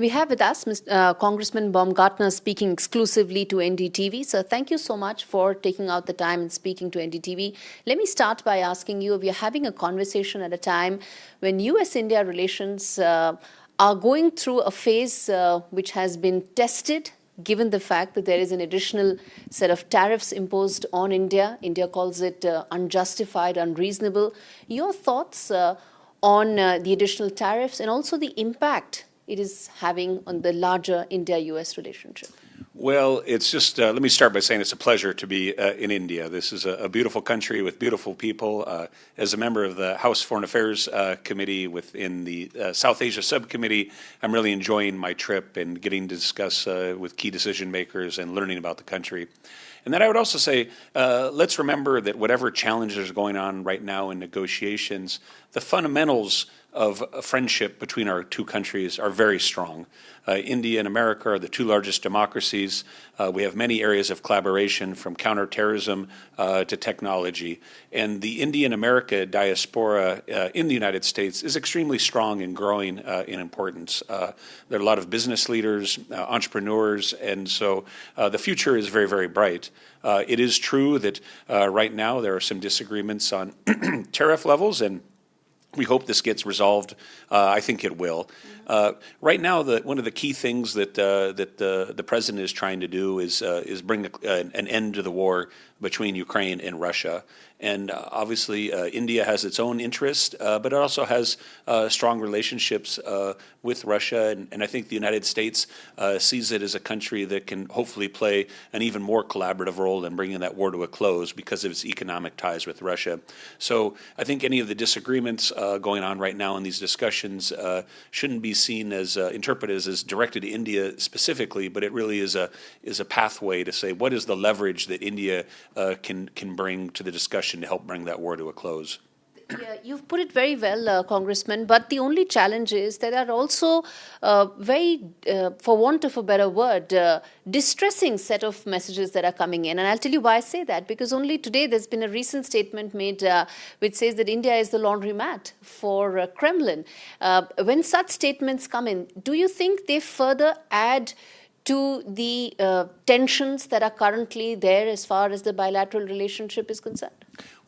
We have with us Congressman Baumgartner speaking exclusively to NDTV. So thank you so much for taking out the time and speaking to NDTV. Let me start by asking you, we are having a conversation at a time when U.S.-India relations are going through a phase which has been tested, given the fact that there is an additional set of tariffs imposed on India. India calls it unjustified, unreasonable. Your thoughts on the additional tariffs and also the impact it is having on the larger India-U.S. relationship? Well, it's just, let me start by saying it's a pleasure to be in India. This is a beautiful country with beautiful people. As a member of the House Foreign Affairs Committee within the South Asia Subcommittee, I'm really enjoying my trip and getting to discuss with key decision makers and learning about the country. And then I would also say, let's remember that whatever challenges are going on right now in negotiations, the fundamentals of a friendship between our two countries are very strong. India and America are the two largest democracies. We have many areas of collaboration, from counterterrorism to technology. And the Indian-America diaspora in the United States is extremely strong and growing in importance. There are a lot of business leaders, entrepreneurs, and so the future is very, very bright. It is true that right now there are some disagreements on tariff levels, and we hope this gets resolved. I think it will. Right now, one of the key things that the president is trying to do is bring an end to the war between Ukraine and Russia. And obviously, India has its own interest, but it also has strong relationships with Russia. And I think the United States sees it as a country that can hopefully play an even more collaborative role in bringing that war to a close because of its economic ties with Russia. So I think any of the disagreements going on right now in these discussions shouldn't be seen as interpreted as directed to India specifically, but it really is a pathway to say what is the leverage that India can bring to the discussion to help bring that war to a close. Yeah, you've put it very well, Congressman, but the only challenge is there are also for want of a better word, distressing set of messages that are coming in. And I'll tell you why I say that, because only today there's been a recent statement made which says that India is the laundromat for Kremlin. When such statements come in, do you think they further add to the tensions that are currently there as far as the bilateral relationship is concerned?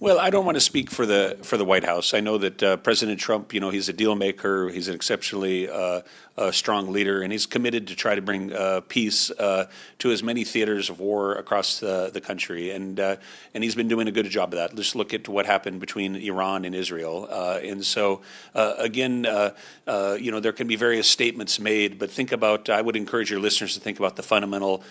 Well, I don't want to speak for the White House. I know that President Trump, he's a deal maker. He's an exceptionally strong leader, and he's committed to try to bring peace to as many theaters of war across the country. And he's been doing a good job of that. Just look at what happened between Iran and Israel. And so, again, there can be various statements made, but I would encourage your listeners to think about the fundamental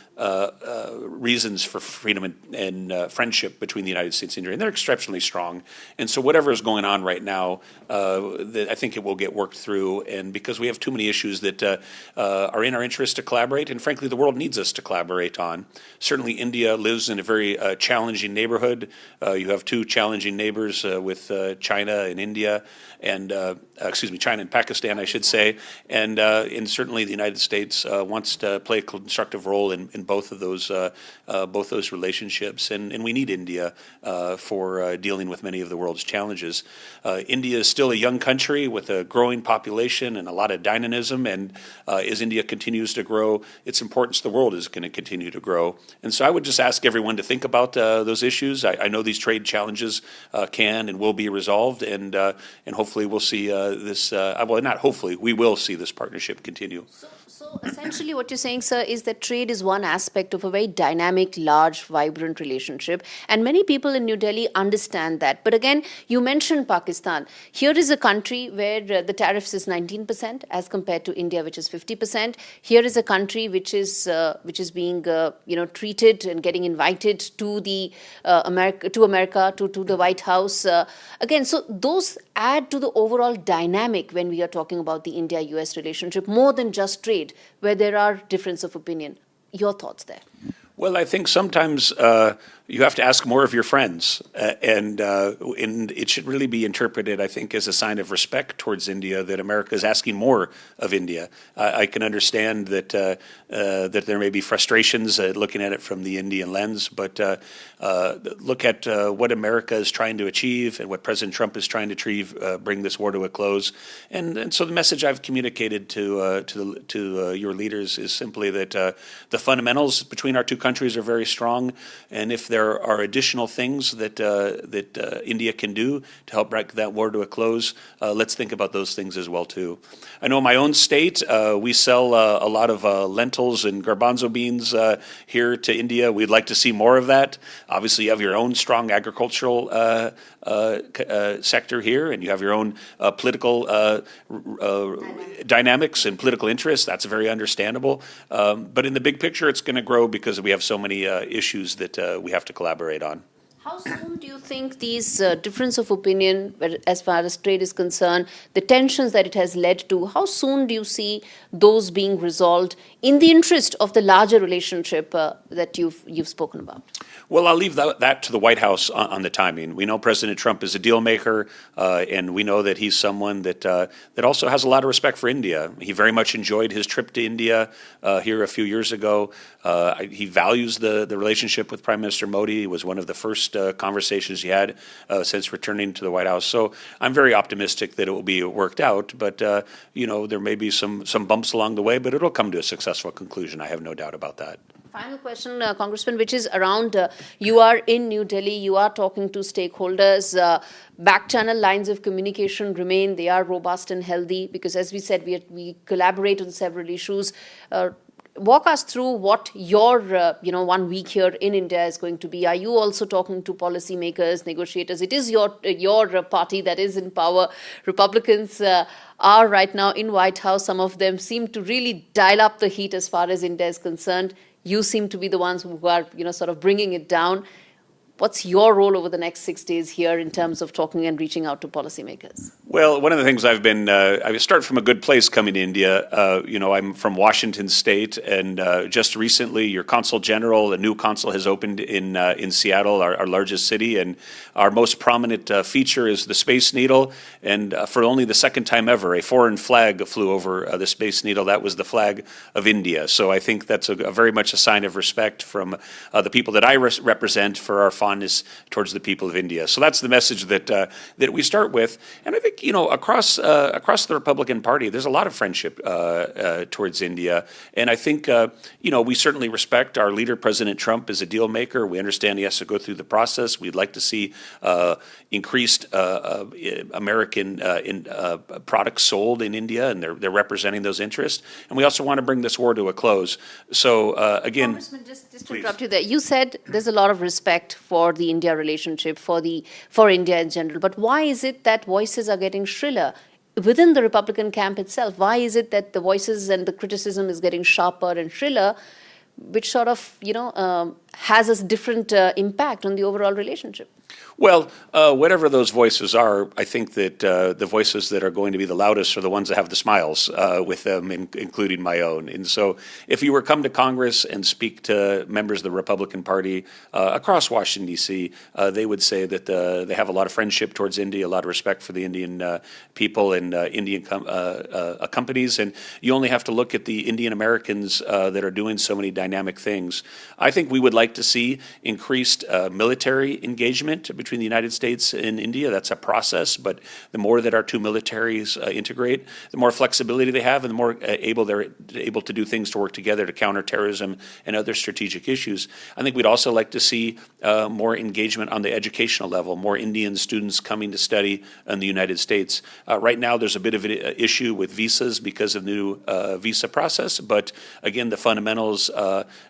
reasons for freedom and friendship between the United States and India. And they're exceptionally strong. And so whatever is going on right now, I think it will get worked through. And because we have too many issues that are in our interest to collaborate, and frankly, the world needs us to collaborate on. Certainly, India lives in a very challenging neighborhood. You have two challenging neighbors with China and India, and China and Pakistan, I should say. And certainly, the United States wants to play a constructive role in both of those relationships. And we need India for dealing with many of the world's challenges. India is still a young country with a growing population and a lot of dynamism, and as India continues to grow, its importance to the world is going to continue to grow. And so I would just ask everyone to think about those issues. I know these trade challenges can and will be resolved, and hopefully we'll see we will see this partnership continue. So essentially what you're saying, sir, is that trade is one aspect of a very dynamic, large, vibrant relationship. And many people in New Delhi understand that. But again, you mentioned Pakistan. Here is a country where the tariffs is 19% as compared to India, which is 50%. Here is a country which is being treated and getting invited to the America, to the White House. Again, so those add to the overall dynamic when we are talking about the India-U.S. relationship, more than just trade, where there are difference of opinion. Your thoughts there? Well, I think sometimes you have to ask more of your friends, and it should really be interpreted, I think, as a sign of respect towards India that America is asking more of India. I can understand that that there may be frustrations looking at it from the Indian lens, but look at what America is trying to achieve and what President Trump is trying to achieve, bring this war to a close. And so the message I've communicated to your leaders is simply that the fundamentals between our two countries are very strong, and if there are additional things that India can do to help bring that war to a close, let's think about those things as well too. I know in my own state we sell a lot of lentils and garbanzo beans here to India. We'd like to see more of that. Obviously, you have your own strong agricultural sector here, and you have your own political dynamics and political interests. That's very understandable. But in the big picture, it's going to grow because we have so many issues that we have to collaborate on. How soon do you think these difference of opinion, as far as trade is concerned, the tensions that it has led to, how soon do you see those being resolved in the interest of the larger relationship that you've spoken about? Well, I'll leave that to the White House on the timing. We know President Trump is a deal maker, and we know that he's someone that also has a lot of respect for India. He very much enjoyed his trip to India here a few years ago. He values the relationship with Prime Minister Modi. It was one of the first conversations he had since returning to the White House. So I'm very optimistic that it will be worked out. But there may be some bumps along the way, but it'll come to a successful conclusion. I have no doubt about that. Final question, Congressman, which is around you are in New Delhi, you are talking to stakeholders. Back channel lines of communication remain, they are robust and healthy because, as we said, we collaborate on several issues. Walk us through what your 1 week here in India is going to be. Are you also talking to policymakers, negotiators? It is your party that is in power. Republicans are right now in White House. Some of them seem to really dial up the heat as far as India is concerned. You seem to be the ones who are, sort of bringing it down. What's your role over the next 6 days here in terms of talking and reaching out to policymakers? Well, one of the things I've been, I start from a good place coming to India. I'm from Washington State, and just recently your consul general, a new consul has opened in Seattle, our largest city, and our most prominent feature is the Space Needle. And for only the second time ever, a foreign flag flew over the Space Needle. That was the flag of India. So I think that's a very much a sign of respect from the people that I represent for our fondness towards the people of India. So that's the message that we start with. And I think, across the Republican Party, there's a lot of friendship towards India. And I think, we certainly respect our leader, President Trump, as a deal maker. We understand he has to go through the process. We'd like to see increased American products sold in India, and they're representing those interests. And we also want to bring this war to a close. So, again... Congressman, just to interrupt you there. You said there's a lot of respect for the India relationship, for India in general. But why is it that voices are getting shriller within the Republican camp itself? Why is it that the voices and the criticism is getting sharper and shriller, which sort of, has a different impact on the overall relationship? Well, whatever those voices are, I think that the voices that are going to be the loudest are the ones that have the smiles with them, including my own. And so if you were come to Congress and speak to members of the Republican Party across Washington, D.C., they would say that they have a lot of friendship towards India, a lot of respect for the Indian people and Indian companies. And you only have to look at the Indian Americans that are doing so many dynamic things. I think we would like to see increased military engagement between the United States and India. That's a process, but the more that our two militaries integrate, the more flexibility they have, and the more they're able to do things to work together to counter terrorism and other strategic issues. I think we'd also like to see more engagement on the educational level, more Indian students coming to study in the United States. Right now, there's a bit of an issue with visas because of the new visa process, but again, the fundamentals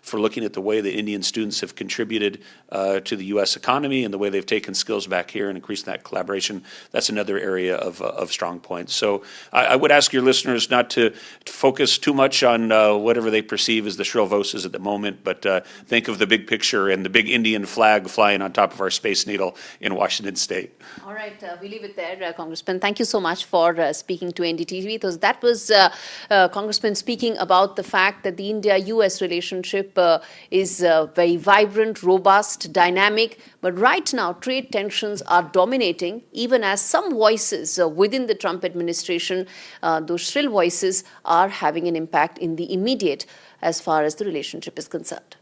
for looking at the way that Indian students have contributed to the U.S. economy and the way they've taken skills back here and increased that collaboration, that's another area of strong points. So I would ask your listeners not to focus too much on whatever they perceive as the shrill voices at the moment, but think of the big picture and the big Indian flag flying on top of our Space Needle in Washington State. All right, we leave it there, Congressman. Thank you so much for speaking to NDTV. That was Congressman speaking about the fact that the India-U.S. relationship relationship is very vibrant, robust, dynamic. But right now, trade tensions are dominating, even as some voices within the Trump administration, those shrill voices, are having an impact in the immediate as far as the relationship is concerned.